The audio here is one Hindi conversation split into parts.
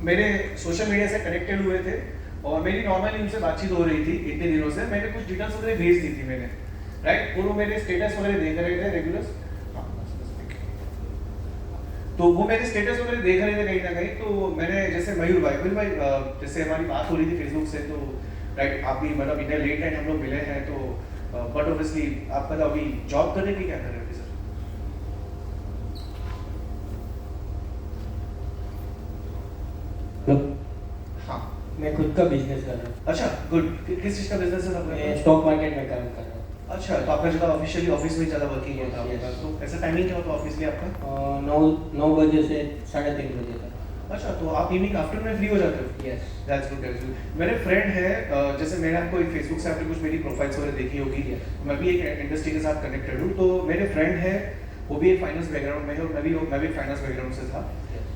मेरे सोशल मीडिया से कनेक्टेड हुए थे और मेरी नॉर्मली उनसे बातचीत हो रही थी इतने दिनों से। मैंने कुछ डिटेल्स वगैरह भेज दी थी मैंने, राइट। और वो मेरे स्टेटस वगैरह देख रहे थे रेगुलर। तो वो मेरे स्टेटस वगैरह देख रहे थे कहीं ना कहीं। तो मैंने जैसे मयूर भाई जैसे हमारी बात हो रही थी फेसबुक से, तो राइट आप भी मतलब इतने लेट नाइट हम लोग मिले हैं। तो बट ऑब्वियसली आप बताओ अभी जॉब कर रहे हैं कि क्या कर रहे हैं सर? हाँ, मैं खुद का बिजनेस कर रहा हूँ। अच्छा गुड। किस चीज़ का बिजनेस है आपका? मैं स्टॉक मार्केट में काम कर रहा हूँ। अच्छा, तो आपका ज़्यादा ऑफिशियली ऑफिस में ज़्यादा वर्किंग होता है आपका। तो ऐसा टाइमिंग क्या होता है ऑफिस के आपका? 9 बजे से 3:30 बजे तक। अच्छा, तो आप इवनिंग आफ्टरनून में फ्री हो जाते हो? Yes. That's good, that's good. मेरे फ्रेंड है, जैसे मैंने आपको एक फेसबुक से आपने कुछ मेरी प्रोफाइल्स वगैरह देखी होगी। मैं भी एक इंडस्ट्री के साथ कनेक्टेड हूँ। तो मेरे फ्रेंड है, वो भी एक फाइनेंस बैकग्राउंड में है और मैं भी फाइनेंस बैकग्राउंड से था।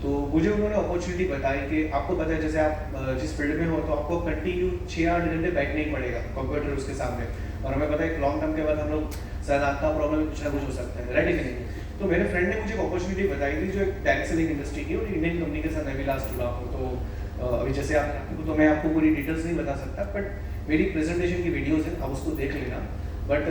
तो मुझे उन्होंने अपॉर्चुनिटी बताई कि आपको पता है जैसे आप जिस फील्ड में हो तो आपको कंटिन्यू 6-8 घंटे बैठने ही पड़ेगा कंप्यूटर उसके सामने। और हमें पता है कि लॉन्ग टर्म के बाद हम लोग शायद आपका प्रॉब्लम कुछ ना कुछ हो सकता है, राइट है कि नहीं? तो मेरे फ्रेंड ने मुझे एक अपॉर्चुनिटी बताई थी जो एक टैक्स सेलिंग इंडस्ट्री की, और इंडियन कंपनी के साथ मैं भी लास्ट जुड़ा हूँ। तो अभी जैसे आपको तो मैं आपको पूरी डिटेल्स नहीं बता सकता, बट मेरी प्रेजेंटेशन की वीडियोज़ हैं, आप उसको देख लेना। बट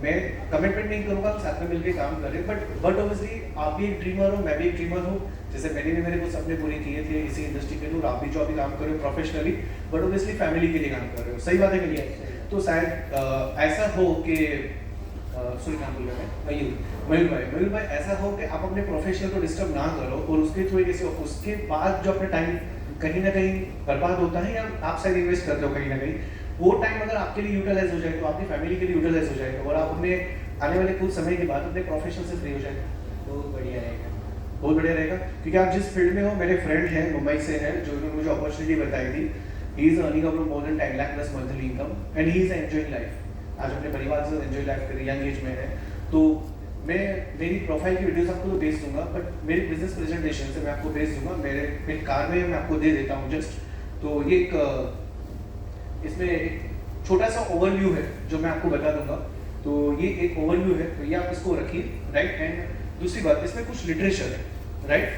मैं कमिटमेंट नहीं करूँगा साथ में मिलकर काम करें। बट ऑब्वियसली आप भी एक ड्रीमर हो, मैं भी एक ड्रीमर हूँ। जैसे मैंने भी मेरे कुछ सपने पूरे किए थे इसी इंडस्ट्री के लिए, और आप भी जो अभी काम कर रहे हो प्रोफेशनली, बट ऑब्वियसली फैमिली के लिए काम कर रहे हो। सही बात है कि नहीं? तो शायद ऐसा हो कि सॉरी नाम बोल रहे हैं मयूर भाई ऐसा हो कि आप अपने प्रोफेशनल को डिस्टर्ब ना करो, और उसके थ्रू कैसे उसके बाद जो अपना टाइम कहीं ना कहीं बर्बाद होता है या आप शायद इन्वेस्ट करते हो कहीं ना कहीं, वो टाइम अगर आपके लिए यूटिलाइज हो जाए तो आपकी फैमिली के लिए यूटिलाइज हो जाएगा, और आप अपने आने वाले कुछ समय के बाद अपने प्रोफेशन से फ्री हो जाएगा। बहुत बढ़िया रहेगा। बहुत बढ़िया रहेगा, क्योंकि आप जिस फील्ड में हो, मेरे फ्रेंड हैं मुंबई से हैं जो उन्होंने मुझे अपॉर्चुनिटी बताई थी। He is earning up more than 10 lakh plus monthly income and he is enjoying life. आज अपने परिवार के साथ एंजॉय लाइफ कर यंग एज में है। तो मैं मेरी प्रोफाइल की वीडियोस आपको तो भेज दूंगा, बट मेरी बिजनेस प्रेजेंटेशन से मैं आपको भेज दूंगा। मेरी कार में मैं आपको दे देता हूँ जस्ट। तो ये एक इसमें एक छोटा सा ओवरव्यू है जो मैं आपको बता दूंगा। तो ये एक ओवरव्यू है, तो ये आप इसको रखिए, राइट। एंड दूसरी बात, इसमें कुछ लिटरेचर है, राइट।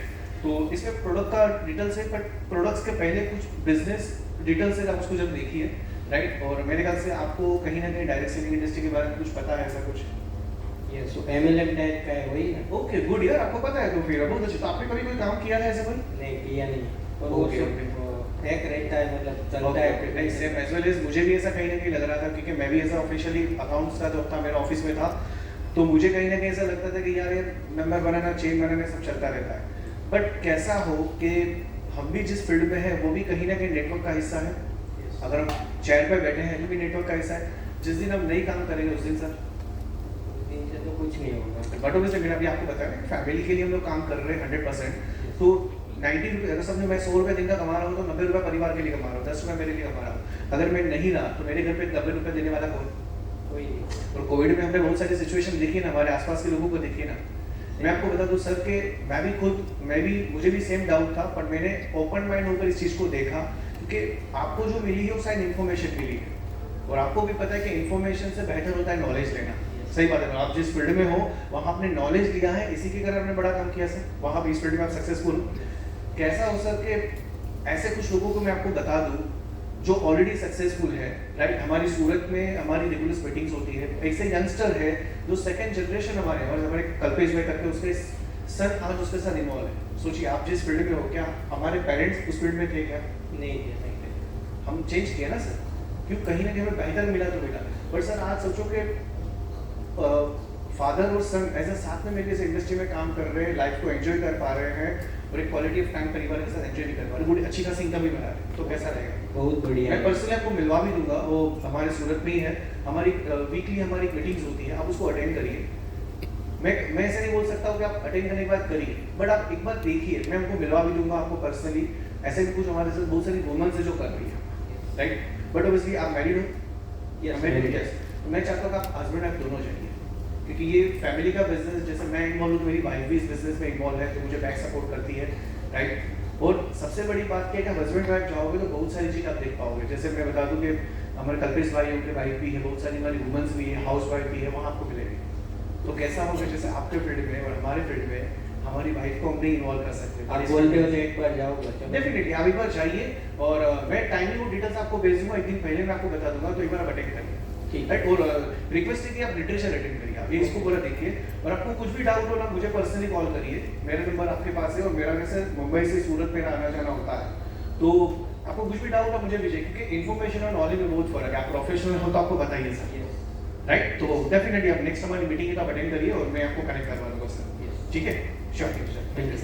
तो इसमें प्रोडक्ट का डिटेल्स है, बट प्रोडक्ट्स के पहले कुछ बिजनेस डिटेल्स है, आप उसको जब देखिए, राइट। और मेरे ख्याल से आपको कहीं ना कहीं डायरेक्ट सेलिंग इंडस्ट्री के बारे में कुछ पता है, ऐसा कुछ? यस, तो MLM टाइप का है वही ना? ओके गुड यार, आपको पता है तो फिर बहुत अच्छी। तो आपने कभी कोई काम किया है ऐसे कोई? नहीं किया नहीं, और ओके, वो ओके। एक रहता है, मतलब चलता है। नहीं सेम एज वेल एज मुझे भी ऐसा कहीं ना कहीं लग रहा था, क्योंकि मैं भी ऐसा ऑफिशियली अकाउंट्स का जब था मेरा ऑफिस में था, तो मुझे कहीं ना कहीं ऐसा लगता था कि यार ये नंबर बनाना चेन बनाना सब चलता रहता है। बट कैसा हो कि हम भी जिस फील्ड में है वो भी कहीं ना कहीं नेटवर्क का हिस्सा है। अगर हम चेयर पर बैठे हैं तो भी नेटवर्क का हिस्सा है। जिस दिन हम नहीं काम करेंगे उस दिन सर इनसे तो कुछ नहीं होगा। बट ऑब्वियसली मैंने अभी आपको बताया ना, फैमिली के लिए हम लोग काम कर रहे हैं 100%। तो 90 रुपये अगर समझो मैं 100 रुपये दिन का कमा रहा हूँ, तो 90 रुपये परिवार के लिए कमा रहा हूँ, 10 रुपये मेरे लिए कमा रहा हूँ। अगर मैं नहीं रहा तो मेरे घर पे 90 रुपये देने वाला कौन? कोई नहीं। और कोविड में हमने बहुत सारी सिचुएशन देखी ना, हमारे आसपास के लोगों को देखिए ना। मैं आपको बता दूं सर कि मुझे भी सेम डाउट था, पर मैंने ओपन माइंड होकर इस चीज़ को देखा, क्योंकि आपको जो मिली है वो शायद इन्फॉर्मेशन मिली है, और आपको भी पता है कि इन्फॉर्मेशन से बेहतर होता है नॉलेज लेना। सही बात है, आप जिस फील्ड में हो वहाँ आपने नॉलेज लिया है, इसी के कारण आपने बड़ा काम किया सर, वहाँ भी इस फील्ड में आप सक्सेसफुल हो। कैसा हो सर कि ऐसे कुछ लोगों को मैं आपको बता दूं जो ऑलरेडी सक्सेसफुल है, राइट। हमारी सूरत में हमारी रेगुलर मीटिंग्स होती है। एक से यंगस्टर है जो सेकंड जनरेशन हमारे कल्पेश भाई करके उसके सन आज उसके साथ इन्वॉल्व है। सोचिए आप जिस फील्ड में हो, क्या हमारे पेरेंट्स उस फील्ड में थे क्या? नहीं थे। हम चेंज किया ना सर, क्यों कहीं ना कहीं हमें बेहतर मिला तो मिला। बट सर आज सोचो कि फादर और सन ऐसे साथ में मिलकर इस इंडस्ट्री में काम कर रहे हैं, लाइफ को एंजॉय कर पा रहे हैं, और एक क्वालिटी ऑफ टाइम परिवार के साथ एंजॉय भी कर पा रहे हैं, बड़ी अच्छी खासी इनकम भी बना रहे हैं। तो कैसा रहेगा? बहुत बढ़िया। मैं पर्सनली आपको मिलवा भी दूंगा, वो हमारे सूरत में ही है। हमारी वीकली हमारी मीटिंग्स होती है, आप उसको अटेंड करिए। मैं ऐसा नहीं बोल सकता हूँ कि आप अटेंड करने के बाद करिए, बट आप एक बार देखिए। मैं आपको मिलवा भी दूंगा आपको पर्सनली। ऐसे भी कुछ हमारे साथ बहुत सारी वुमेन्स है जो कर रही है, राइट। बट ऑब्वियसली आप मैरिड हो? यस। तो मैं चाहता हूँ कि आप हस्बैंड वाइफ दोनों जाइए, क्योंकि ये फैमिली का बिजनेस, जैसे मैं इन्वॉल्व हूँ तो मेरी वाइफ भी इस बिजनेस में इन्वॉल्व है, तो मुझे बैक सपोर्ट करती है, राइट। और सबसे बड़ी बात क्या है कि हस्बैंड वाइफ जाओगे तो बहुत सारी चीज़ आप देख पाओगे। जैसे मैं बता दूं कि हमारे कल्पेश भाई उनके वाइफ भी है, बहुत सारी हमारी वुमेन्स भी है, हाउस वाइफ भी है, वहाँ आपको मिलेगी। तो कैसा होगा जैसे आपके फील्ड में और हमारे फील्ड में हमारी वाइफ को हम नहीं इन्वॉल्व कर सकते। आप बोलते हो तो एक बार जाऊंगा चलो। डेफिनेटली आप एक बार जाइए और मैं टाइमिंग और डिटेल्स आपको भेज दूंगा, एक दिन पहले मैं आपको बता दूंगा, तो एक बार आप अटेंड करिए। ठीक राइट, और रिक्वेस्ट है कि आप लिटरेचर अटेंड करिए, आप ये इसको पूरा देखिए, और आपको कुछ भी डाउट हो ना मुझे पर्सनली कॉल करिए, मेरा नंबर आपके पास है, और मेरा वैसे मुंबई से सूरत में आना जाना होता है, तो आपको कुछ भी डाउट हो मुझे भेजिए, क्योंकि इन्फॉर्मेशन और नॉलेज में बहुत फर्क है। आप प्रोफेशनल हो तो आपको बताइए सर, राइट। तो डेफिनेटली आप नेक्स्ट हमारी मीटिंग है तो आप अटेंड करिए और मैं आपको कनेक्ट करवा दूंगा सर, ठीक है, sure, thank you sir, thank you.